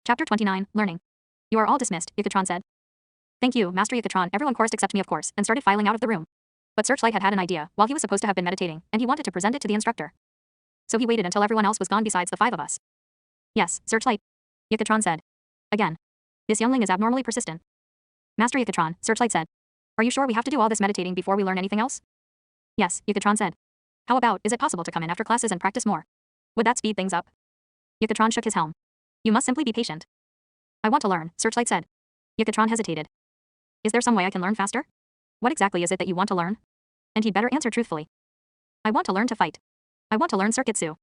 Chapter 29, Learning. You are all dismissed, Yucatron said. Thank you, Master Yucatron. Everyone chorused except me, of course, and started filing out of the room. But Searchlight had an idea, while he was supposed to have been meditating, and he wanted to present it to the instructor. So he waited until everyone else was gone besides the 5 of us. Yes, Searchlight, Yucatron said. Again. This youngling is abnormally persistent. Master Yucatron, Searchlight said. Are you sure we have to do all this meditating before we learn anything else? Yes, Yucatron said. How about, is it possible to come in after classes and practice more? Would that speed things up? Yucatron shook his helm. You must simply be patient. I want to learn, Searchlight said. Yucatron hesitated. Is there some way I can learn faster? What exactly is it that you want to learn? And he'd better answer truthfully. I want to learn to fight. I want to learn Circuitsu.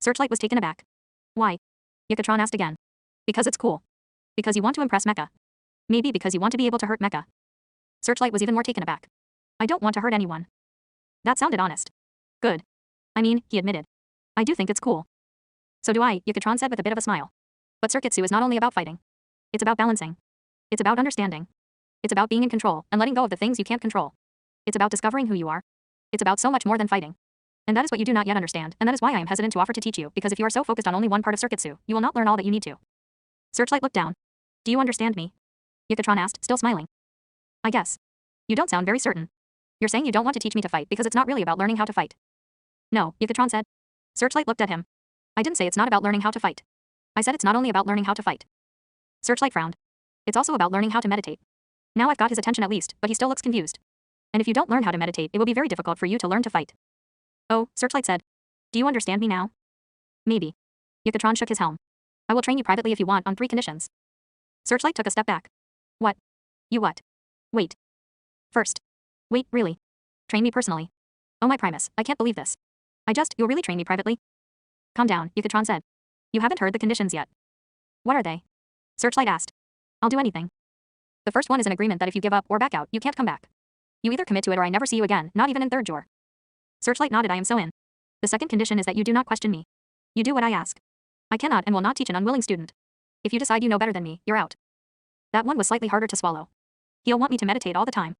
Searchlight was taken aback. Why? Yucatron asked again. Because it's cool. Because you want to impress Mecha. Maybe because you want to be able to hurt Mecha. Searchlight was even more taken aback. I don't want to hurt anyone. That sounded honest. Good. I mean, he admitted. I do think it's cool. So do I, Yucatron said with a bit of a smile. But Circuitsu is not only about fighting. It's about balancing. It's about understanding. It's about being in control and letting go of the things you can't control. It's about discovering who you are. It's about so much more than fighting. And that is what you do not yet understand, and that is why I am hesitant to offer to teach you, because if you are so focused on only one part of Circuitsu, you will not learn all that you need to. Searchlight looked down. Do you understand me? Yucatron asked, still smiling. I guess. You don't sound very certain. You're saying you don't want to teach me to fight because it's not really about learning how to fight. No, Yucatron said. Searchlight looked at him. I didn't say it's not about learning how to fight. I said it's not only about learning how to fight. Searchlight frowned. It's also about learning how to meditate. Now I've got his attention at least, but he still looks confused. And if you don't learn how to meditate, it will be very difficult for you to learn to fight. Oh, Searchlight said. Do you understand me now? Maybe. Yucatron shook his helm. I will train you privately if you want on 3 conditions. Searchlight took a step back. What? You what? Wait. First. Wait, really? Train me personally. Oh my Primus, I can't believe this. You'll really train me privately? Calm down, Yucatron said. You haven't heard the conditions yet. What are they? Searchlight asked. I'll do anything. The first one is an agreement that if you give up or back out, you can't come back. You either commit to it or I never see you again, not even in 3rd Jor. Searchlight nodded. I am so in. The second condition is that you do not question me. You do what I ask. I cannot and will not teach an unwilling student. If you decide you know better than me, you're out. That one was slightly harder to swallow. He'll want me to meditate all the time.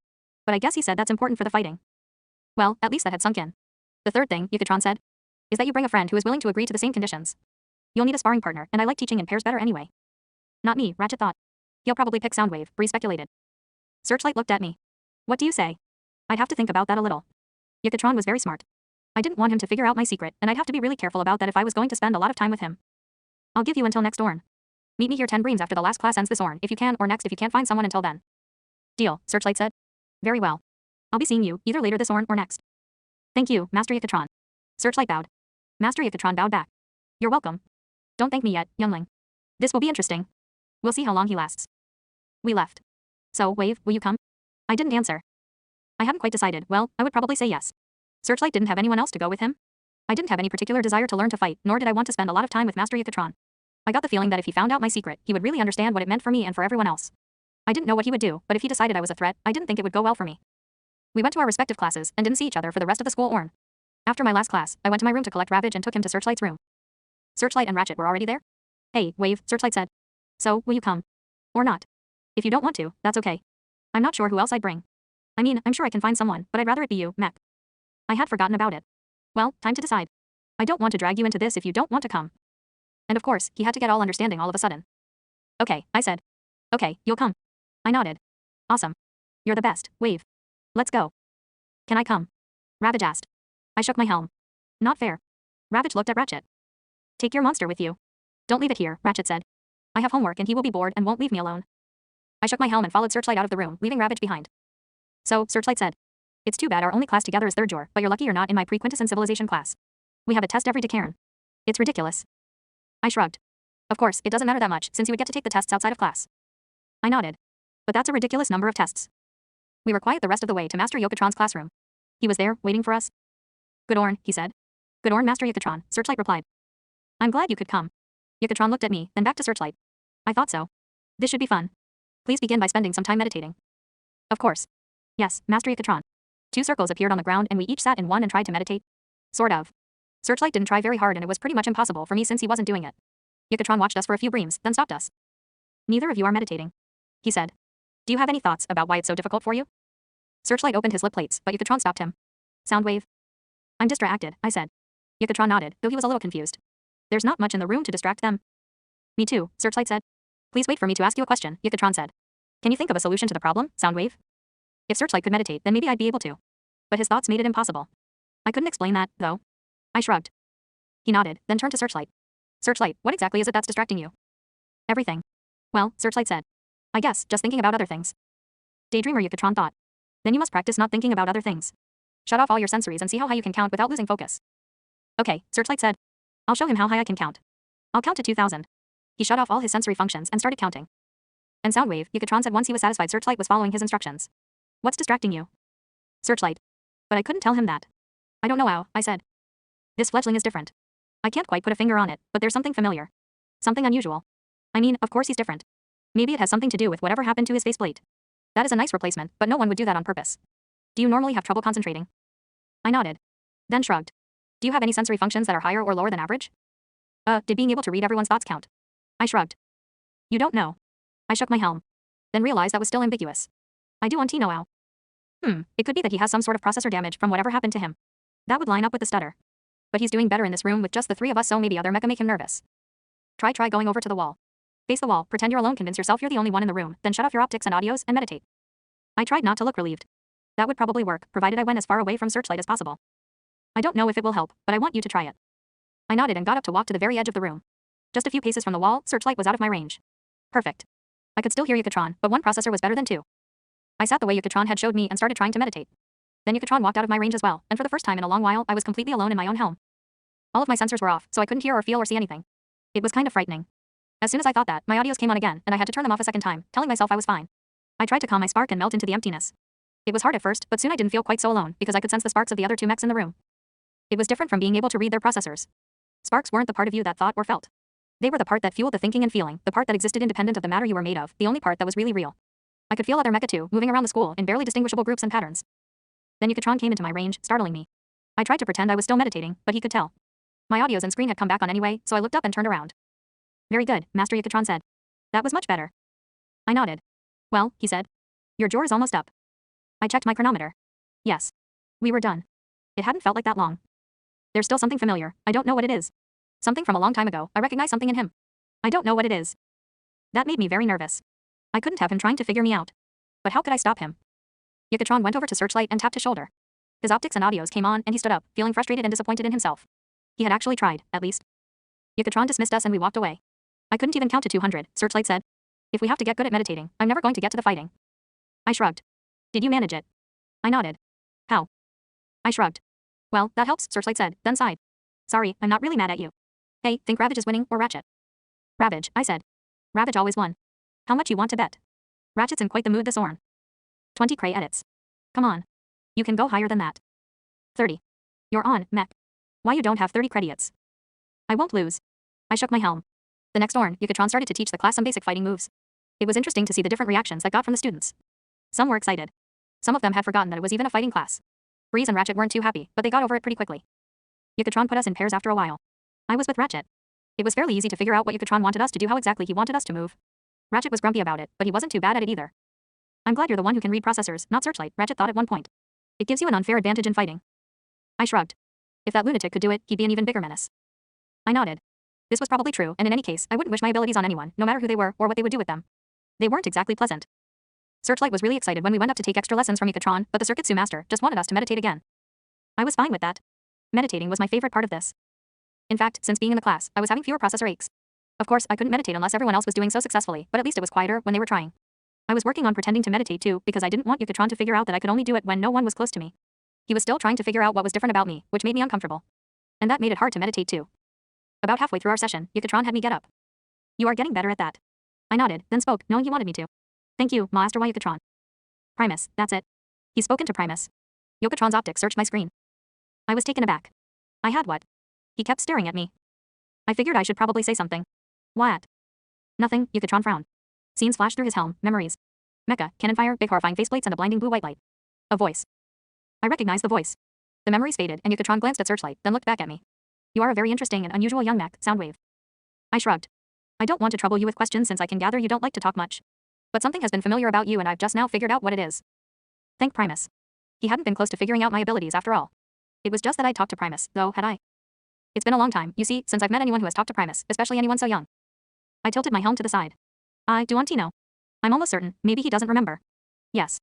But I guess he said that's important for the fighting. Well, at least that had sunk in. The third thing, Yucatron said, is that you bring a friend who is willing to agree to the same conditions. You'll need a sparring partner, and I like teaching in pairs better anyway. Not me, Ratchet thought. He'll probably pick Soundwave, Bree speculated. Searchlight looked at me. What do you say? I'd have to think about that a little. Yucatron was very smart. I didn't want him to figure out my secret, and I'd have to be really careful about that if I was going to spend a lot of time with him. I'll give you until next Orn. Meet me here 10 breams after the last class ends this Orn, if you can, or next if you can't find someone until then. Deal, Searchlight said. Very well. I'll be seeing you, either later this Orn or next. Thank you, Master Yucatron. Searchlight bowed. Master Yucatron bowed back. You're welcome. Don't thank me yet, youngling. This will be interesting. We'll see how long he lasts. We left. So, Wave, will you come? I didn't answer. I hadn't quite decided. Well, I would probably say yes. Searchlight didn't have anyone else to go with him. I didn't have any particular desire to learn to fight, nor did I want to spend a lot of time with Master Yucatron. I got the feeling that if he found out my secret, he would really understand what it meant for me and for everyone else. I didn't know what he would do, but if he decided I was a threat, I didn't think it would go well for me. We went to our respective classes and didn't see each other for the rest of the school Orn. After my last class, I went to my room to collect Ravage and took him to Searchlight's room. Searchlight and Ratchet were already there? Hey, Wave, Searchlight said. So, will you come? Or not? If you don't want to, that's okay. I'm not sure who else I'd bring. I mean, I'm sure I can find someone, but I'd rather it be you, Mech. I had forgotten about it. Well, time to decide. I don't want to drag you into this if you don't want to come. And of course, he had to get all understanding all of a sudden. Okay, I said. Okay, you'll come. I nodded. Awesome. You're the best, Wave. Let's go. Can I come? Ravage asked. I shook my helm. Not fair. Ravage looked at Ratchet. Take your monster with you. Don't leave it here, Ratchet said. I have homework and he will be bored and won't leave me alone. I shook my helm and followed Searchlight out of the room, leaving Ravage behind. So, Searchlight said. It's too bad our only class together is 3rd Jor, but you're lucky you're not in my pre-quintessence civilization class. We have a test every Decaren. It's ridiculous. I shrugged. Of course, it doesn't matter that much, since you would get to take the tests outside of class. I nodded. But that's a ridiculous number of tests. We were quiet the rest of the way to Master Yucatron's classroom. He was there, waiting for us. Good Orn, he said. Good Orn, Master Yucatron, Searchlight replied. I'm glad you could come. Yucatron looked at me, then back to Searchlight. I thought so. This should be fun. Please begin by spending some time meditating. Of course. Yes, Master Yucatron. 2 circles appeared on the ground and we each sat in one and tried to meditate. Sort of. Searchlight didn't try very hard and it was pretty much impossible for me since he wasn't doing it. Yucatron watched us for a few breams, then stopped us. Neither of you are meditating. He said. Do you have any thoughts about why it's so difficult for you? Searchlight opened his lip plates, but Yucatron stopped him. Soundwave. I'm distracted, I said. Yucatron nodded, though he was a little confused. There's not much in the room to distract them. Me too, Searchlight said. Please wait for me to ask you a question, Yucatron said. Can you think of a solution to the problem, Soundwave? If Searchlight could meditate, then maybe I'd be able to. But his thoughts made it impossible. I couldn't explain that, though. I shrugged. He nodded, then turned to Searchlight. Searchlight, what exactly is it that's distracting you? Everything. Well, Searchlight said. I guess, just thinking about other things. Daydreamer, Yucatron thought. Then you must practice not thinking about other things. Shut off all your sensories and see how high you can count without losing focus. Okay, Searchlight said. I'll show him how high I can count. I'll count to 2,000. He shut off all his sensory functions and started counting. And Soundwave, Yucatron said once he was satisfied Searchlight was following his instructions. What's distracting you? Searchlight. But I couldn't tell him that. I don't know how, I said. This fledgling is different. I can't quite put a finger on it, but there's something familiar. Something unusual. I mean, of course he's different. Maybe it has something to do with whatever happened to his faceplate. That is a nice replacement, but no one would do that on purpose. Do you normally have trouble concentrating? I nodded. Then shrugged. Do you have any sensory functions that are higher or lower than average? Did being able to read everyone's thoughts count? I shrugged. You don't know. I shook my helm. Then realized that was still ambiguous. I do want to know how. It could be that he has some sort of processor damage from whatever happened to him. That would line up with the stutter. But he's doing better in this room with just the three of us, so maybe other mecha make him nervous. Try going over to the wall. Face the wall, pretend you're alone, convince yourself you're the only one in the room, then shut off your optics and audios and meditate. I tried not to look relieved. That would probably work, provided I went as far away from Searchlight as possible. I don't know if it will help, but I want you to try it. I nodded and got up to walk to the very edge of the room. Just a few paces from the wall, Searchlight was out of my range. Perfect. I could still hear Yucatron, but one processor was better than two. I sat the way Yucatron had showed me and started trying to meditate. Then Yucatron walked out of my range as well, and for the first time in a long while, I was completely alone in my own helm. All of my sensors were off, so I couldn't hear or feel or see anything. It was kind of frightening. As soon as I thought that, my audios came on again, and I had to turn them off a second time, telling myself I was fine. I tried to calm my spark and melt into the emptiness. It was hard at first, but soon I didn't feel quite so alone, because I could sense the sparks of the other two mechs in the room. It was different from being able to read their processors. Sparks weren't the part of you that thought or felt. They were the part that fueled the thinking and feeling, the part that existed independent of the matter you were made of, the only part that was really real. I could feel other mecha too, moving around the school in barely distinguishable groups and patterns. Then Yucatron came into my range, startling me. I tried to pretend I was still meditating, but he could tell. My audios and screen had come back on anyway, so I looked up and turned around. Very good, Master Yucatron said. That was much better. I nodded. Well, he said. Your jaw is almost up. I checked my chronometer. Yes. We were done. It hadn't felt like that long. There's still something familiar, I don't know what it is. Something from a long time ago, I recognize something in him. I don't know what it is. That made me very nervous. I couldn't have him trying to figure me out. But how could I stop him? Yucatron went over to Searchlight and tapped his shoulder. His optics and audios came on and he stood up, feeling frustrated and disappointed in himself. He had actually tried, at least. Yucatron dismissed us and we walked away. I couldn't even count to 200, Searchlight said. If we have to get good at meditating, I'm never going to get to the fighting. I shrugged. Did you manage it? I nodded. How? I shrugged. Well, that helps, Searchlight said, then sighed. Sorry, I'm not really mad at you. Hey, think Ravage is winning or Ratchet? Ravage, I said. Ravage always won. How much you want to bet? Ratchet's in quite the mood this orn. 20 cray edits. Come on. You can go higher than that. 30. You're on, mech. Why you don't have 30 credits? I won't lose. I shook my helm. The next orn, Yucatron started to teach the class some basic fighting moves. It was interesting to see the different reactions I got from the students. Some were excited. Some of them had forgotten that it was even a fighting class. Breeze and Ratchet weren't too happy, but they got over it pretty quickly. Yucatron put us in pairs after a while. I was with Ratchet. It was fairly easy to figure out what Yucatron wanted us to do, how exactly he wanted us to move. Ratchet was grumpy about it, but he wasn't too bad at it either. I'm glad you're the one who can read processors, not Searchlight, Ratchet thought at one point. It gives you an unfair advantage in fighting. I shrugged. If that lunatic could do it, he'd be an even bigger menace. I nodded. This was probably true, and in any case, I wouldn't wish my abilities on anyone, no matter who they were or what they would do with them. They weren't exactly pleasant. Searchlight was really excited when we went up to take extra lessons from Yucatron, but the Circuitsu master just wanted us to meditate again. I was fine with that. Meditating was my favorite part of this. In fact, since being in the class, I was having fewer processor aches. Of course, I couldn't meditate unless everyone else was doing so successfully, but at least it was quieter when they were trying. I was working on pretending to meditate too, because I didn't want Yucatron to figure out that I could only do it when no one was close to me. He was still trying to figure out what was different about me, which made me uncomfortable. And that made it hard to meditate too. About halfway through our session, Yucatron had me get up. You are getting better at that. I nodded, then spoke, knowing he wanted me to. Thank you, Master Yucatron. Primus, that's it. He's spoken to Primus. Yucatron's optics searched my screen. I was taken aback. I had what? He kept staring at me. I figured I should probably say something. What? Nothing, Yucatron frowned. Scenes flashed through his helm, memories. Mecha, cannon fire, big horrifying faceplates and a blinding blue white light. A voice. I recognized the voice. The memories faded and Yucatron glanced at Searchlight, then looked back at me. You are a very interesting and unusual young mech, Soundwave. I shrugged. I don't want to trouble you with questions since I can gather you don't like to talk much. But something has been familiar about you and I've just now figured out what it is. Thank Primus. He hadn't been close to figuring out my abilities after all. It was just that I'd talked to Primus, though, had I? It's been a long time, you see, since I've met anyone who has talked to Primus, especially anyone so young. I tilted my helm to the side. I do want to know. I'm almost certain, maybe he doesn't remember. Yes.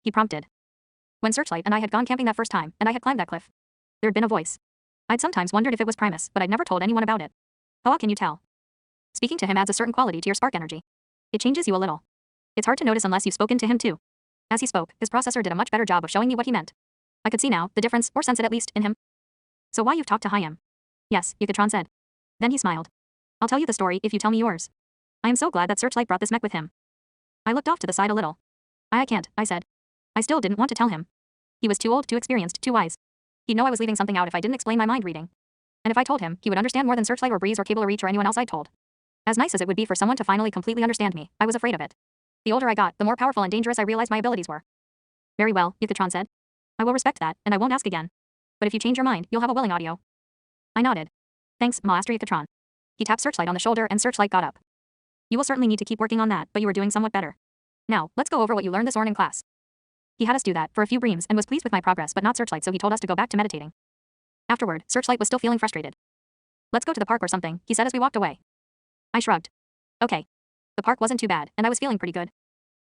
He prompted. When Searchlight and I had gone camping that first time, and I had climbed that cliff, there'd been a voice. I'd sometimes wondered if it was Primus, but I'd never told anyone about it. How can you tell? Speaking to him adds a certain quality to your spark energy. It changes you a little. It's hard to notice unless you've spoken to him too. As he spoke, his processor did a much better job of showing me what he meant. I could see now, the difference, or sense it at least, in him. So why you've talked to Hyam? Yes, Yucatron said. Then he smiled. I'll tell you the story if you tell me yours. I am so glad that Searchlight brought this mech with him. I looked off to the side a little. I can't, I said. I still didn't want to tell him. He was too old, too experienced, too wise. He'd know I was leaving something out if I didn't explain my mind reading. And if I told him, he would understand more than Searchlight or Breeze or Cable or Reach or anyone else I'd told. As nice as it would be for someone to finally completely understand me, I was afraid of it. The older I got, the more powerful and dangerous I realized my abilities were. Very well, Yucatron said. I will respect that, and I won't ask again. But if you change your mind, you'll have a willing audio. I nodded. Thanks, Master Yucatron. He tapped Searchlight on the shoulder and Searchlight got up. You will certainly need to keep working on that, but you were doing somewhat better. Now, let's go over what you learned this morning in class. He had us do that for a few breams and was pleased with my progress but not Searchlight, so he told us to go back to meditating. Afterward, Searchlight was still feeling frustrated. Let's go to the park or something, he said as we walked away. I shrugged. Okay. The park wasn't too bad, and I was feeling pretty good.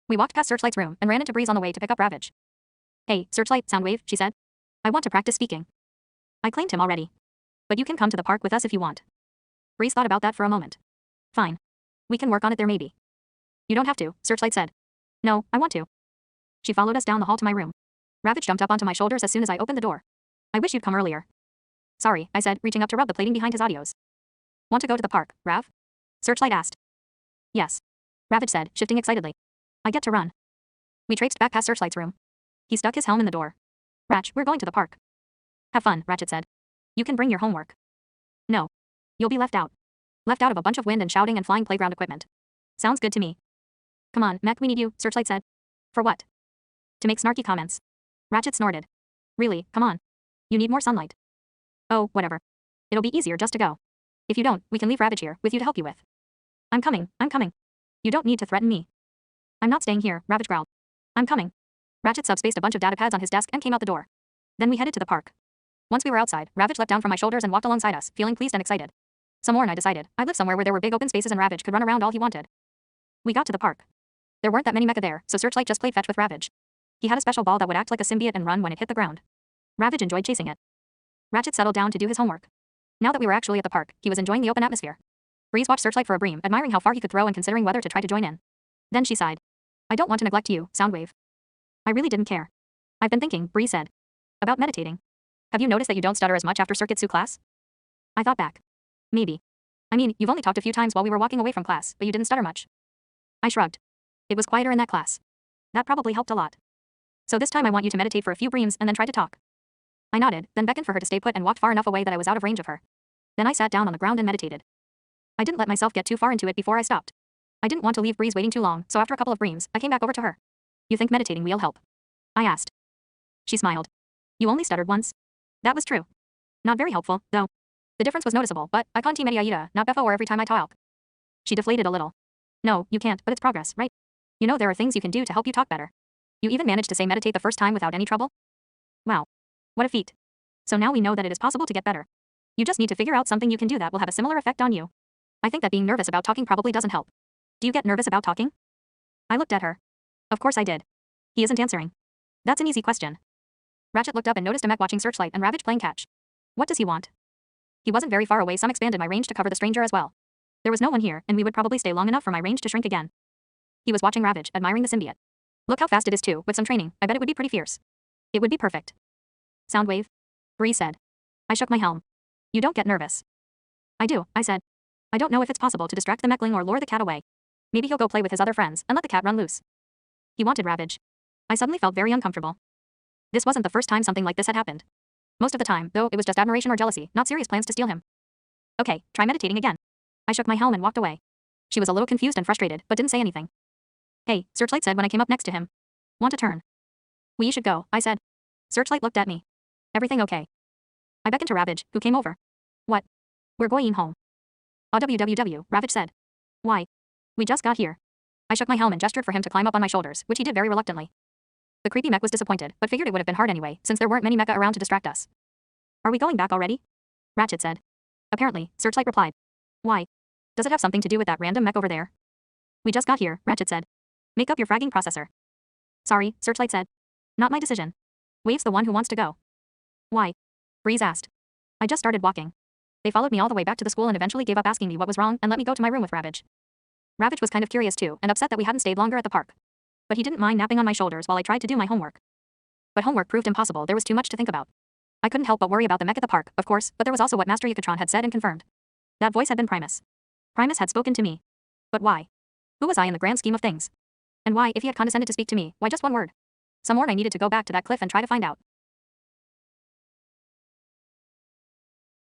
We walked past Searchlight's room and ran into Breeze on the way to pick up Ravage. Hey, Searchlight, Soundwave, she said. I want to practice speaking. I claimed him already. But you can come to the park with us if you want. Breeze thought about that for a moment. Fine. We can work on it there maybe. You don't have to, Searchlight said. No, I want to. She followed us down the hall to my room. Ravage jumped up onto my shoulders as soon as I opened the door. I wish you'd come earlier. Sorry, I said, reaching up to rub the plating behind his audios. Want to go to the park, Rav? Searchlight asked. Yes. Ravage said, shifting excitedly. I get to run. We traipsed back past Searchlight's room. He stuck his helm in the door. Ratch, we're going to the park. Have fun, Ratchet said. You can bring your homework. No. You'll be left out. Left out of a bunch of wind and shouting and flying playground equipment. Sounds good to me. Come on, Mech, we need you, Searchlight said. For what? To make snarky comments. Ratchet snorted. Really, come on. You need more sunlight. Oh, whatever. It'll be easier just to go. If you don't, we can leave Ravage here with you to help you with. I'm coming. You don't need to threaten me. I'm not staying here, Ravage growled. I'm coming. Ratchet subspaced a bunch of data pads on his desk and came out the door. Then we headed to the park. Once we were outside, Ravage leapt down from my shoulders and walked alongside us, feeling pleased and excited. Some more and I decided, I lived somewhere where there were big open spaces and Ravage could run around all he wanted. We got to the park. There weren't that many mecha there, so Searchlight just played fetch with Ravage. He had a special ball that would act like a symbiote and run when it hit the ground. Ravage enjoyed chasing it. Ratchet settled down to do his homework. Now that we were actually at the park, he was enjoying the open atmosphere. Breeze watched Searchlight for a bream, admiring how far he could throw and considering whether to try to join in. Then she sighed. I don't want to neglect you, Soundwave. I really didn't care. I've been thinking, Breeze said. About meditating. Have you noticed that you don't stutter as much after Circuitsu class? I thought back. Maybe. I mean, you've only talked a few times while we were walking away from class, but you didn't stutter much. I shrugged. It was quieter in that class. That probably helped a lot. So this time I want you to meditate for a few breams and then try to talk. I nodded, then beckoned for her to stay put and walked far enough away that I was out of range of her. Then I sat down on the ground and meditated. I didn't let myself get too far into it before I stopped. I didn't want to leave Breeze waiting too long, so after a couple of breams, I came back over to her. You think meditating will help? I asked. She smiled. You only stuttered once. That was true. Not very helpful, though. The difference was noticeable, but I can't mediaita, not befo or every time I talk. She deflated a little. No, you can't, but it's progress, right? You know there are things you can do to help you talk better. You even managed to say meditate the first time without any trouble? Wow. What a feat. So now we know that it is possible to get better. You just need to figure out something you can do that will have a similar effect on you. I think that being nervous about talking probably doesn't help. Do you get nervous about talking? I looked at her. Of course I did. He isn't answering. That's an easy question. Ratchet looked up and noticed a mech watching Searchlight and Ravage playing catch. What does he want? He wasn't very far away, some expanded my range to cover the stranger as well. There was no one here, and we would probably stay long enough for my range to shrink again. He was watching Ravage, admiring the symbiote. Look how fast it is too, with some training, I bet it would be pretty fierce. It would be perfect. Soundwave? Bree said. I shook my helm. You don't get nervous. I do, I said. I don't know if it's possible to distract the mechling or lure the cat away. Maybe he'll go play with his other friends and let the cat run loose. He wanted Ravage. I suddenly felt very uncomfortable. This wasn't the first time something like this had happened. Most of the time, though, it was just admiration or jealousy, not serious plans to steal him. Okay, try meditating again. I shook my helm and walked away. She was a little confused and frustrated, but didn't say anything. Hey, Searchlight said when I came up next to him. Want a turn? We should go, I said. Searchlight looked at me. Everything okay? I beckoned to Ravage, who came over. What? We're going home. Www, Ravage said. Why? We just got here. I shook my helm and gestured for him to climb up on my shoulders, which he did very reluctantly. The creepy mech was disappointed, but figured it would have been hard anyway, since there weren't many mecha around to distract us. Are we going back already? Ratchet said. Apparently, Searchlight replied. Why? Does it have something to do with that random mech over there? We just got here, Ratchet said. Make up your fragging processor. Sorry, Searchlight said. Not my decision. Wave's the one who wants to go. Why? Breeze asked. I just started walking. They followed me all the way back to the school and eventually gave up asking me what was wrong and let me go to my room with Ravage. Ravage was kind of curious too and upset that we hadn't stayed longer at the park. But he didn't mind napping on my shoulders while I tried to do my homework. But homework proved impossible, there was too much to think about. I couldn't help but worry about the mech at the park, of course, but there was also what Master Yucatron had said and confirmed. That voice had been Primus. Primus had spoken to me. But why? Who was I in the grand scheme of things? And why, if he had condescended to speak to me, why just one word? Some word I needed to go back to that cliff and try to find out.